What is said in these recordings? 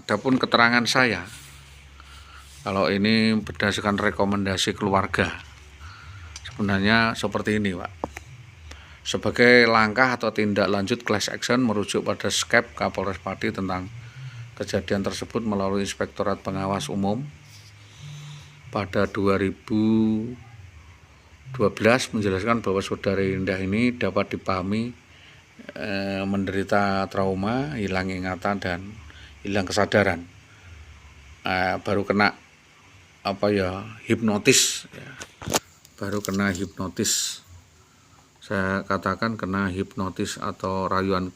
Adapun keterangan saya, kalau ini berdasarkan rekomendasi keluarga, sebenarnya seperti ini, Pak. Sebagai langkah atau tindak lanjut class action merujuk pada SCAP Kapolres Pati tentang kejadian tersebut melalui Inspektorat Pengawas Umum pada 2012 menjelaskan bahwa saudari Indah ini dapat dipahami menderita trauma, hilang ingatan dan hilang kesadaran, baru kena hipnotis ya. Baru kena hipnotis, saya katakan kena hipnotis atau rayuan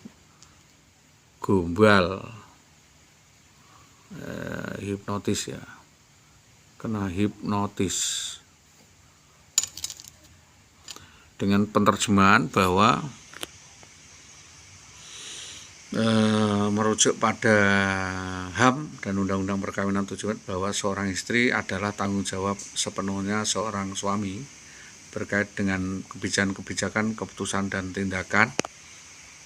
gombal, hipnotis ya, kena hipnotis, dengan penerjemahan bahwa merujuk pada HAM dan Undang-Undang Perkawinan tujuan bahwa seorang istri adalah tanggung jawab sepenuhnya seorang suami berkait dengan kebijakan-kebijakan, keputusan dan tindakan.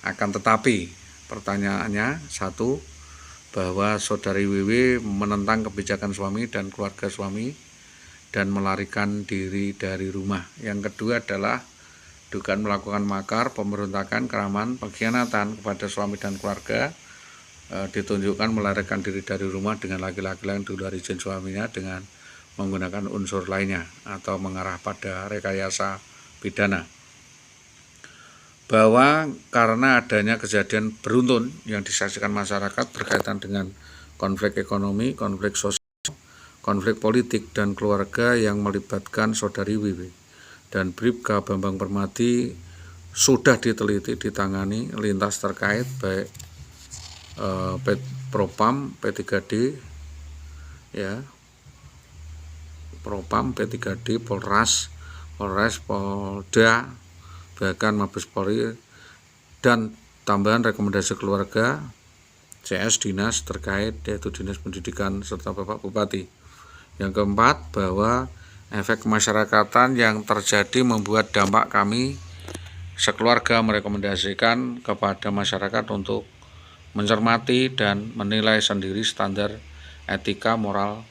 Akan tetapi pertanyaannya satu, bahwa saudari WW menentang kebijakan suami dan keluarga suami dan melarikan diri dari rumah. Yang kedua adalah dugaan melakukan makar, pemberontakan, keraman, pengkhianatan kepada suami dan keluarga, ditunjukkan melarikan diri dari rumah dengan laki-laki lain di luar izin suaminya dengan menggunakan unsur lainnya atau mengarah pada rekayasa pidana. Bahwa karena adanya kejadian beruntun yang disaksikan masyarakat berkaitan dengan konflik ekonomi, konflik sosial, konflik politik dan keluarga yang melibatkan saudari WW dan Bribka Bambang Permadi sudah diteliti, ditangani lintas terkait baik Propam, P3D ya, Propam, P3D, Polres, Polda, bahkan Mabes Polri, dan tambahan rekomendasi keluarga CS dinas terkait yaitu Dinas Pendidikan serta Bapak Bupati. Yang keempat, bahwa efek kemasyarakatan yang terjadi membuat dampak kami sekeluarga merekomendasikan kepada masyarakat untuk mencermati dan menilai sendiri standar etika, moral,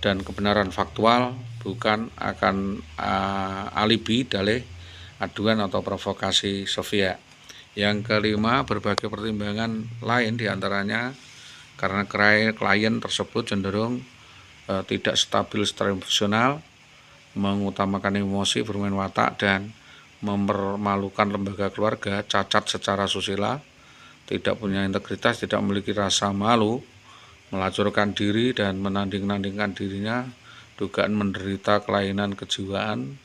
dan kebenaran faktual, bukan akan alibi, dalih, aduan atau provokasi sepihak. Yang kelima, berbagai pertimbangan lain diantaranya karena klien tersebut cenderung tidak stabil secara emosional, mengutamakan emosi, bermain watak, dan mempermalukan lembaga keluarga, cacat secara susila, tidak punya integritas, tidak memiliki rasa malu, melacurkan diri dan menanding-nandingkan dirinya, dugaan menderita kelainan kejiwaan,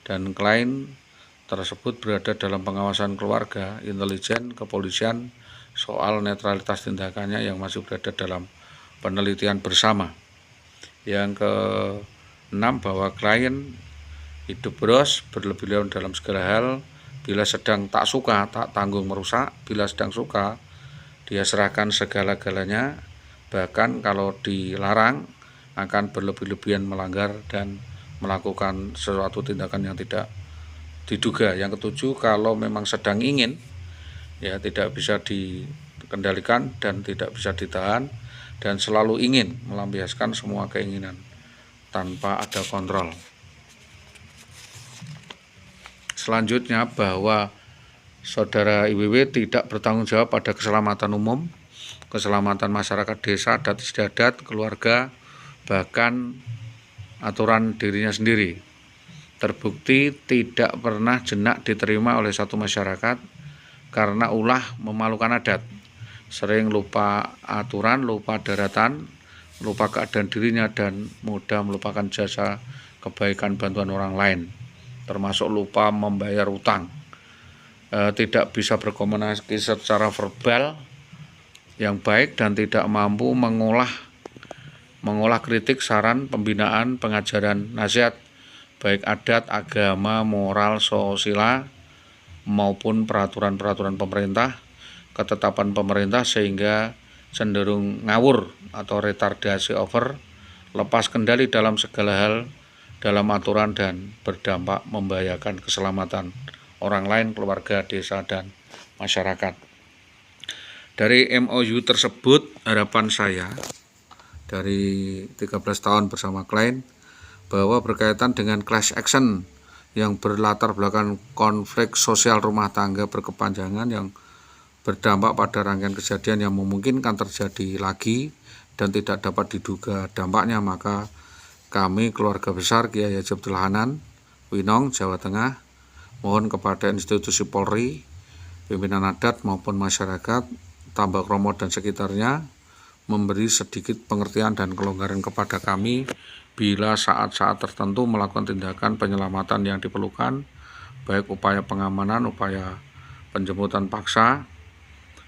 dan klien tersebut berada dalam pengawasan keluarga, intelijen, kepolisian soal netralitas tindakannya yang masih berada dalam penelitian bersama. Yang keenam, bahwa klien hidup bros, berlebihan dalam segala hal, bila sedang tak suka, tak tanggung merusak, bila sedang suka, dia serahkan segala-galanya, bahkan kalau dilarang akan berlebih-lebihan melanggar dan melakukan sesuatu tindakan yang tidak diduga. Yang ketujuh, kalau memang sedang ingin, ya tidak bisa dikendalikan dan tidak bisa ditahan, dan selalu ingin melampiaskan semua keinginan tanpa ada kontrol. Selanjutnya, bahwa saudara IWW tidak bertanggung jawab pada keselamatan umum, keselamatan masyarakat desa, adat istiadat, keluarga, bahkan aturan dirinya sendiri. Terbukti tidak pernah jenak diterima oleh satu masyarakat karena ulah memalukan adat, sering lupa aturan, lupa daratan, lupa keadaan dirinya, dan mudah melupakan jasa kebaikan bantuan orang lain, termasuk lupa membayar utang, tidak bisa berkomunikasi secara verbal yang baik, dan tidak mampu mengolah kritik, saran, pembinaan, pengajaran, nasihat, baik adat, agama, moral, sosial, maupun peraturan-peraturan pemerintah, ketetapan pemerintah, sehingga cenderung ngawur atau retardasi over, lepas kendali dalam segala hal dalam aturan, dan berdampak membahayakan keselamatan orang lain, keluarga, desa, dan masyarakat. Dari MOU tersebut harapan saya dari 13 tahun bersama klien bahwa berkaitan dengan class action yang berlatar belakang konflik sosial rumah tangga berkepanjangan yang berdampak pada rangkaian kejadian yang memungkinkan terjadi lagi dan tidak dapat diduga dampaknya, maka kami keluarga besar Kiai Haji Abdul Hanan, Winong, Jawa Tengah, mohon kepada institusi Polri, pimpinan adat maupun masyarakat Tambak Romo dan sekitarnya memberi sedikit pengertian dan kelonggaran kepada kami bila saat-saat tertentu melakukan tindakan penyelamatan yang diperlukan, baik upaya pengamanan, upaya penjemputan paksa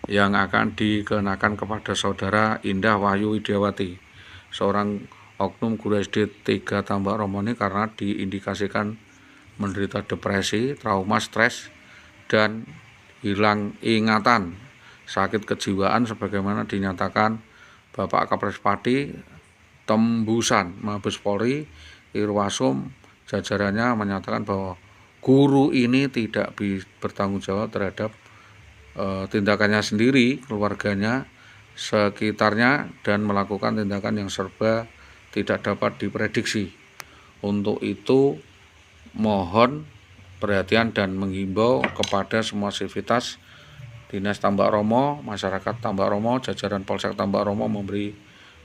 yang akan dikenakan kepada saudara Indah Wahyu Widiawati, seorang oknum guru SD 3 Tambak Romo ini karena diindikasikan menderita depresi, trauma, stres, dan hilang ingatan, sakit kejiwaan sebagaimana dinyatakan Bapak Kapolres Pati, tembusan Mabes Polri, Irwasum, jajarannya menyatakan bahwa guru ini tidak bertanggung jawab terhadap tindakannya sendiri, keluarganya, sekitarnya, dan melakukan tindakan yang serba tidak dapat diprediksi. Untuk itu mohon perhatian dan menghimbau kepada semua sivitas Dinas Tambak Romo, masyarakat Tambak Romo, jajaran Polsek Tambak Romo memberi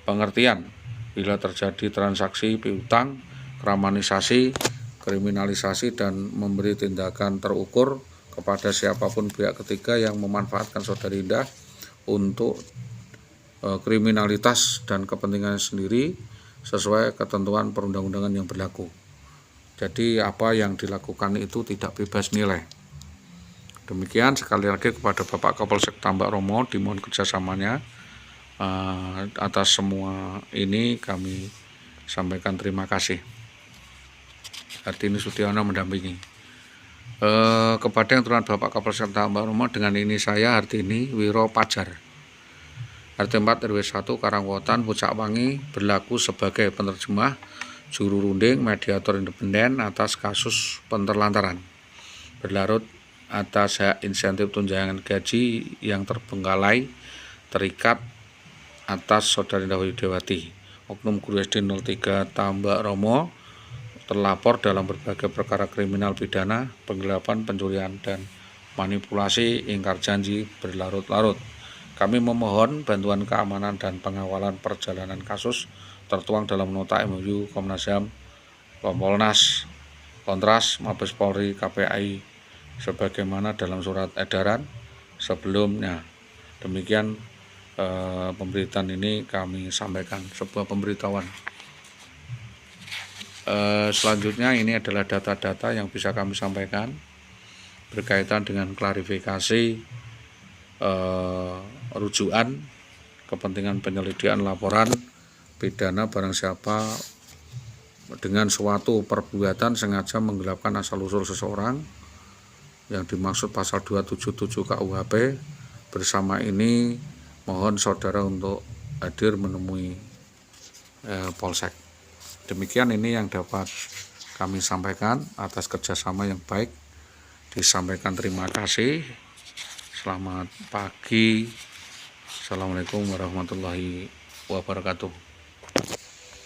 pengertian bila terjadi transaksi piutang, kramanisasi, kriminalisasi, dan memberi tindakan terukur kepada siapapun pihak ketiga yang memanfaatkan saudari Indah untuk kriminalitas dan kepentingannya sendiri sesuai ketentuan perundang-undangan yang berlaku. Jadi apa yang dilakukan itu tidak bebas nilai. Demikian, sekali lagi kepada Bapak Kapolsek Tambak Romo dimohon kerjasamanya. Atas semua ini kami sampaikan terima kasih. Hartini Sudiono mendampingi. Kepada yang turunan Bapak Kapolsek Tambak Romo, dengan ini saya Hartini Wiro Pajar, RT 4 RW 1 Karangwotan Pucak Wangi, berlaku sebagai penerjemah juru runding mediator independen atas kasus penterlantaran berlarut atas hak insentif tunjangan gaji yang terbengkalai terikat atas saudari Indah Widiawati, oknum guru SD 03 Tambak Romo, terlapor dalam berbagai perkara kriminal pidana, penggelapan, pencurian, dan manipulasi ingkar janji berlarut-larut. Kami memohon bantuan keamanan dan pengawalan perjalanan kasus tertuang dalam nota MOU Komnas HAM, Kompolnas, Kontras, Mabes Polri, KPAI sebagaimana dalam surat edaran sebelumnya. Demikian pemberitaan ini kami sampaikan, sebuah pemberitahuan. Selanjutnya ini adalah data-data yang bisa kami sampaikan berkaitan dengan klarifikasi rujukan kepentingan penyelidikan laporan pidana barang siapa dengan suatu perbuatan sengaja menggelapkan asal-usul seseorang yang dimaksud pasal 277 KUHP. Bersama ini mohon saudara untuk hadir menemui Polsek. Demikian ini yang dapat kami sampaikan atas kerjasama yang baik. Disampaikan terima kasih. Selamat pagi. Assalamualaikum warahmatullahi wabarakatuh.